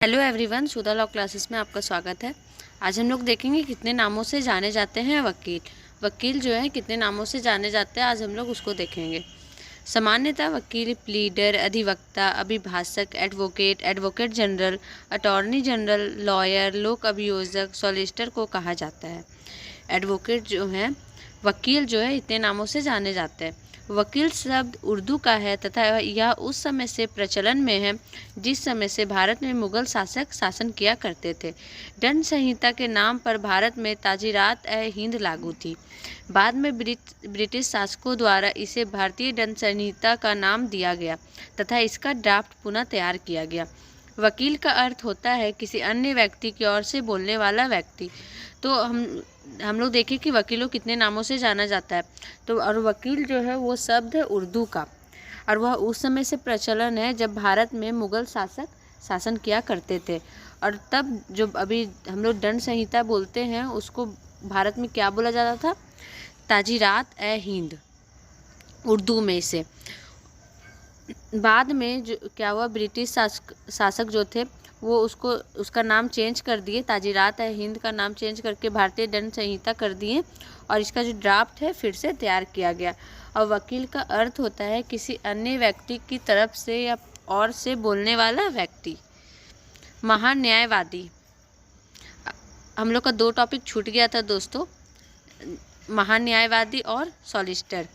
Hello everyone, सुधा law classes में आपका स्वागत है। आज हम लोग देखेंगे कितने नामों से जाने जाते हैं वकील। वकील जो है कितने नामों से जाने जाते हैं, आज हम लोग उसको देखेंगे। सामान्यतः वकील प्लीडर, अधिवक्ता, अभिभाषक, advocate, advocate general, attorney general, lawyer, लोक अभियोजक, सॉलिसिटर को कहा जाता है। एडवोकेट जो है, वकील जो है इतने नामों से जाने जाते हैं। वकील शब्द उर्दू का है तथा यह उस समय से प्रचलन में है जिस समय से भारत में मुगल शासक शासन किया करते थे। दंड संहिता के नाम पर भारत में ताजीरात-ए-हिंद लागू थी। बाद में ब्रिटिश शासकों द्वारा इसे भारतीय दंड संहिता का नाम दिया गया तथा इसका ड्राफ्ट पुनः तैयार किया गया। वकील का अर्थ होता है किसी अन्य व्यक्ति की ओर से बोलने वाला व्यक्ति। तो हम लोग देखें कि वकीलों कितने नामों से जाना जाता है। तो और वकील जो है वो शब्द है उर्दू का, और वह उस समय से प्रचलन है जब भारत में मुगल शासक शासन किया करते थे। और तब जो अभी हम लोग दंड संहिता बोलते हैं उसको भारत में क्या बोला जाता था? ताजीरात-ए-हिंद, उर्दू में से। बाद में जो क्या हुआ, ब्रिटिश शासक जो थे वो उसका नाम चेंज कर दिए, ताजीरात-ए-हिंद का नाम चेंज करके भारतीय दंड संहिता कर दिए, और इसका जो ड्राफ्ट है फिर से तैयार किया गया। और वकील का अर्थ होता है किसी अन्य व्यक्ति की तरफ से या और से बोलने वाला व्यक्ति। महान्यायवादी, हम लोग का 2 टॉपिक छूट गया था दोस्तों, महान्यायवादी और सॉलिसिटर।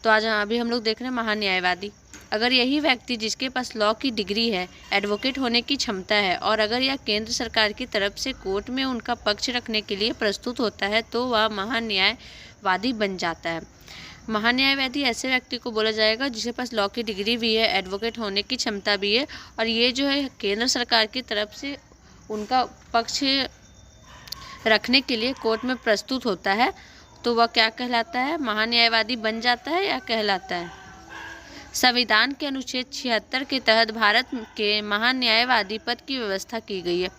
तो आज अभी हम लोग देख रहे हैं महान्यायवादी। अगर यही व्यक्ति जिसके पास लॉ की डिग्री है, एडवोकेट होने की क्षमता है और अगर यह केंद्र सरकार की तरफ से कोर्ट में उनका पक्ष रखने के लिए प्रस्तुत होता है तो वह महान्यायवादी बन जाता है। महान्यायवादी ऐसे व्यक्ति को बोला जाएगा जिसके पास लॉ की डिग्री भी है, एडवोकेट होने की क्षमता भी है, और ये जो है केंद्र सरकार की तरफ से उनका पक्ष रखने के लिए कोर्ट में प्रस्तुत होता है। तो वह क्या कहलाता है? महान्यायवादी बन जाता है या कहलाता है? संविधान के अनुच्छेद 76 के तहत भारत के महान्यायवादी पद की व्यवस्था की गई है।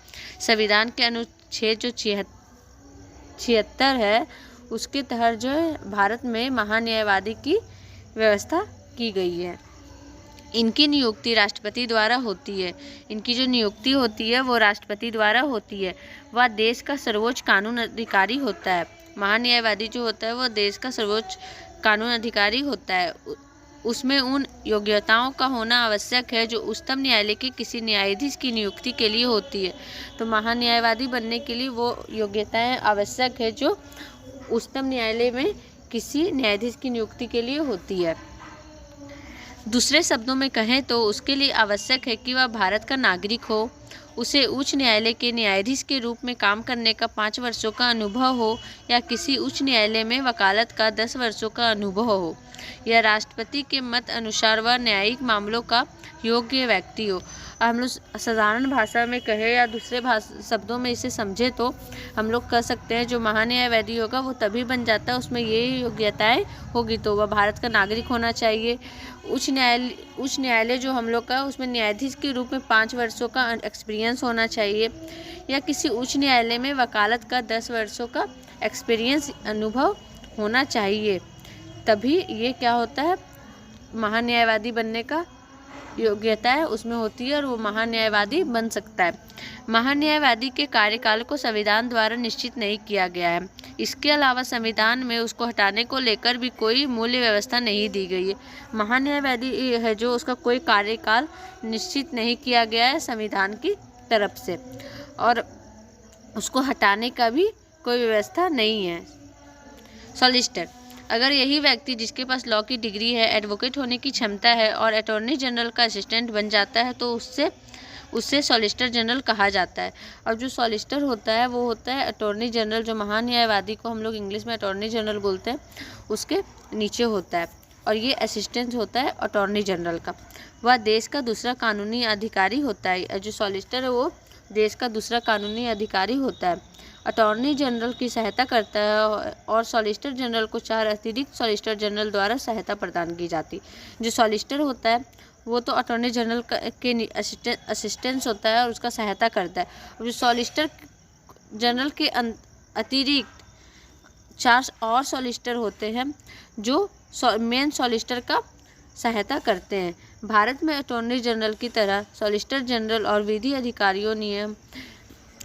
संविधान के अनुच्छेद जो 76 है उसके तहत जो है भारत में महान्यायवादी की व्यवस्था की गई है। इनकी नियुक्ति राष्ट्रपति द्वारा होती है। इनकी जो नियुक्ति होती है वो राष्ट्रपति द्वारा होती है। वह देश का सर्वोच्च कानून अधिकारी होता है। महान्यायवादी जो होता है वो देश का सर्वोच्च कानून अधिकारी होता है। उसमें उन योग्यताओं का होना आवश्यक है जो उच्चतम न्यायालय के किसी न्यायाधीश की नियुक्ति के लिए होती है। तो महान्यायवादी बनने के लिए वो योग्यताएं आवश्यक है जो उच्चतम न्यायालय में किसी न्यायाधीश की नियुक्ति के लिए होती है। दूसरे शब्दों में कहें तो उसके लिए आवश्यक है कि वह भारत का नागरिक हो, उसे उच्च न्यायालय के न्यायाधीश के रूप में काम करने का 5 वर्षों का अनुभव हो या किसी उच्च न्यायालय में वकालत का 10 वर्षों का अनुभव हो, या राष्ट्रपति के मत अनुसार वह न्यायिक मामलों का योग्य व्यक्ति हो। हम लोग साधारण भाषा में कहें या दूसरे शब्दों में इसे समझे तो हम लोग कह सकते हैं जो महान्यायवादी होगा वो तभी बन जाता है, उसमें ये योग्यताएं होगी। तो वह भारत का नागरिक होना चाहिए, उच्च न्यायालय जो हम लोग का उसमें न्यायाधीश के रूप में 5 वर्षों का एक्सपीरियंस होना चाहिए, या किसी उच्च न्यायालय में वकालत का 10 वर्षों का एक्सपीरियंस अनुभव होना चाहिए। तभी ये क्या होता है, महान्यायवादी बनने का योग्यता है उसमें होती है और वो महान्यायवादी बन सकता है। महान्यायवादी के कार्यकाल को संविधान द्वारा निश्चित नहीं किया गया है। इसके अलावा संविधान में उसको हटाने को लेकर भी कोई मूल्य व्यवस्था नहीं दी गई है। महान्यायवादी है जो उसका कोई कार्यकाल निश्चित नहीं किया गया है संविधान की तरफ से, और उसको हटाने का भी कोई व्यवस्था नहीं है। सॉलिसिटर, अगर यही व्यक्ति जिसके पास लॉ की डिग्री है, एडवोकेट होने की क्षमता है और अटॉर्नी जनरल का असिस्टेंट बन जाता है तो उससे सॉलिसिटर जनरल कहा जाता है। और जो सॉलिसिटर होता है वो होता है अटॉर्नी जनरल, जो महान्यायवादी को हम लोग इंग्लिश में अटॉर्नी जनरल बोलते हैं, उसके नीचे होता है, और ये असिस्टेंट होता है अटॉर्नी जनरल का। वह देश का दूसरा कानूनी अधिकारी होता है। जो सॉलिसिटर है वो देश का दूसरा कानूनी अधिकारी होता है, अटॉर्नी जनरल की सहायता करता है, और सॉलिसिटर जनरल को 4 अतिरिक्त सॉलिसिटर जनरल द्वारा सहायता प्रदान की जाती। जो सॉलिसिटर होता है वो तो अटॉर्नी जनरल के असिस्टेंस होता है और उसका सहायता करता है। और जो सॉलिसिटर जनरल के अतिरिक्त 4 और सॉलिसिटर होते हैं जो मेन सॉलिसिटर का सहायता करते हैं। भारत में अटॉर्नी जनरल की तरह सॉलिसिटर जनरल और विधि अधिकारियों नियम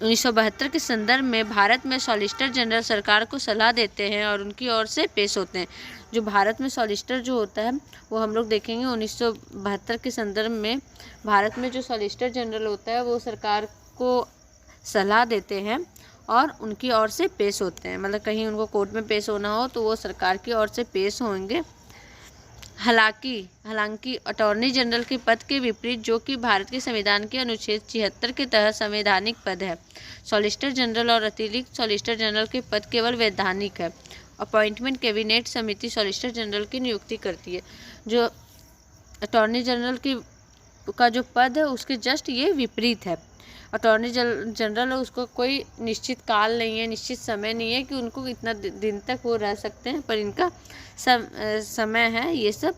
1972 के संदर्भ में भारत में सॉलिसिटर जनरल सरकार को सलाह देते हैं और उनकी ओर से पेश होते हैं। जो भारत में सॉलिसिटर जो होता है वो हम लोग देखेंगे 1972 के संदर्भ में भारत में जो सॉलिसिटर जनरल होता है वो सरकार को सलाह देते हैं और उनकी ओर से पेश होते हैं। मतलब कहीं उनको कोर्ट में पेश होना हो तो वो सरकार की ओर से पेश होंगे। हालांकि अटॉर्नी जनरल के पद के विपरीत, जो कि भारत के संविधान के अनुच्छेद 76 के तहत संवैधानिक पद है, सॉलिसिटर जनरल और अतिरिक्त सॉलिसिटर जनरल के पद केवल वैधानिक है। अपॉइंटमेंट कैबिनेट समिति सॉलिसिटर जनरल की नियुक्ति करती है। जो अटॉर्नी जनरल का जो पद है उसके जस्ट ये विपरीत है। अटॉर्नी जनरल है उसको कोई निश्चित काल नहीं है, निश्चित समय नहीं है कि उनको इतना दिन तक वो रह सकते हैं, पर इनका समय है ये सब।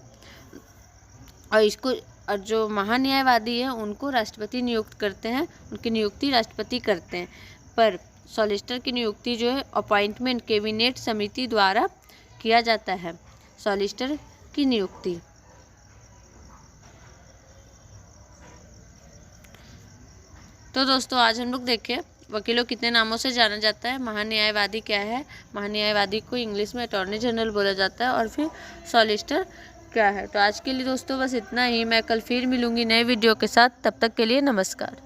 और इसको और जो महान्यायवादी है उनको राष्ट्रपति नियुक्त करते हैं, उनकी नियुक्ति राष्ट्रपति करते हैं। पर सॉलिसिटर की नियुक्ति जो है अपॉइंटमेंट कैबिनेट समिति द्वारा किया जाता है। सॉलिसिटर की नियुक्ति तो दोस्तों आज हम लोग देखे वकीलों कितने नामों से जाना जाता है। महान्यायवादी क्या है, महान्यायवादी को इंग्लिश में अटॉर्नी जनरल बोला जाता है, और फिर सॉलिसिटर क्या है। तो आज के लिए दोस्तों बस इतना ही। मैं कल फिर मिलूंगी नए वीडियो के साथ, तब तक के लिए नमस्कार।